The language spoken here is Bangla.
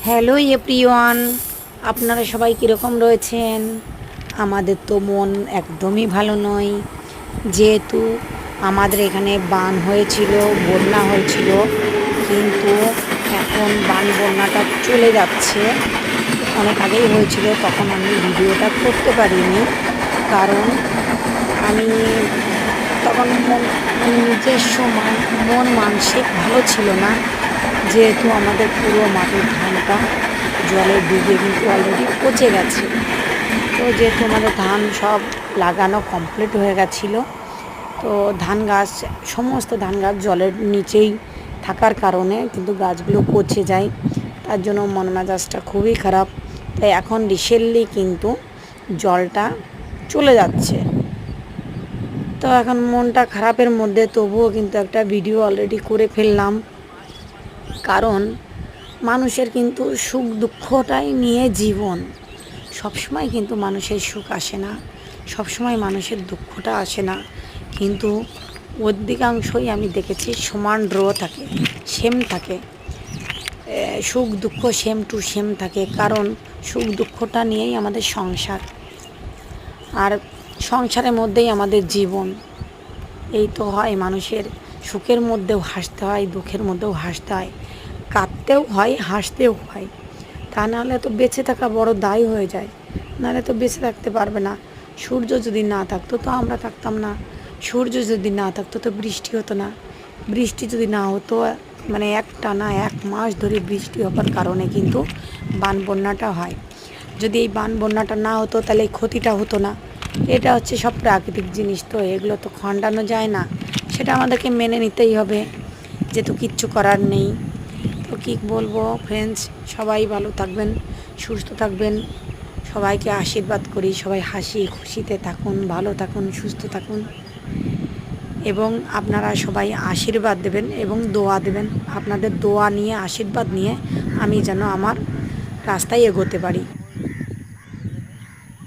হ্যালো এভরিওয়ান, আপনারা সবাই কীরকম রয়েছেন? আমাদের তো মন একদমই ভালো নয়, যেহেতু আমাদের এখানে বান হয়েছিল, বন্যা হয়েছিল, কিন্তু এখন বন্যাটা চলে যাচ্ছে। অনেক আগেই হয়েছিল, তখন আমি ভিডিওটা করতে পারিনি, কারণ আমি তখন নিজস্ব মন মানসিক ভালো ছিল না, যেহেতু আমাদের পুরো মাঠের ধানটা জলে ডুবে কিন্তু অলরেডি পচে গেছে। তো যেহেতু আমাদের ধান সব লাগানো কমপ্লিট হয়ে গেছিলো, তো সমস্ত ধান গাছ জলের নিচেই থাকার কারণে কিন্তু গাছগুলো পচে যায়, তার জন্য মন মেজাজটা খুবই খারাপ। তাই এখন রিসেন্টলি কিন্তু জলটা চলে যাচ্ছে, তো এখন মনটা খারাপের মধ্যে তবুও কিন্তু একটা ভিডিও অলরেডি করে ফেললাম, কারণ মানুষের কিন্তু সুখ দুঃখটাই নিয়ে জীবন। সবসময় কিন্তু মানুষের সুখ আসে না, সবসময় মানুষের দুঃখটা আসে না, কিন্তু অধিকাংশই আমি দেখেছি সমান থাকে, সেম থাকে, সুখ দুঃখ সেম টু সেম থাকে, কারণ সুখ দুঃখটা নিয়েই আমাদের সংসার, আর সংসারের মধ্যেই আমাদের জীবন। এই তো হয়, মানুষের সুখের মধ্যেও হাসতে হয়, দুঃখের মধ্যেও হাসতে হয়, কাঁদতেও হয়, হাসতেও হয়। তা নাহলে তো বেঁচে থাকা বড় দায় হয়ে যায়, নাহলে তো বেঁচে থাকতে পারবে না। সূর্য যদি না থাকতো তো আমরা থাকতাম না, সূর্য যদি না থাকতো তো বৃষ্টি হতো না, বৃষ্টি যদি না হতো, মানে একটানা 1 মাস ধরে বৃষ্টি হওয়ার কারণে কিন্তু বন্যাটা হয়। যদি এই বন্যাটা না হতো তাহলে এই ক্ষতিটা হতো না। এটা হচ্ছে সব প্রাকৃতিক জিনিস, তো এগুলো তো খণ্ডানো যায় না, সেটা আমাদেরকে মেনে নিতেই হবে, যেহেতু কিচ্ছু করার নেই। তো কী বলবো ফ্রেন্ডস, সবাই ভালো থাকবেন, সুস্থ থাকবেন, সবাইকে আশীর্বাদ করি, সবাই হাসি খুশিতে থাকুন, ভালো থাকুন, সুস্থ থাকুন, এবং আপনারা সবাই আশীর্বাদ দেবেন এবং দোয়া দেবেন। আপনাদের দোয়া নিয়ে, আশীর্বাদ নিয়ে আমি যেন আমার রাস্তায় এগোতে পারি।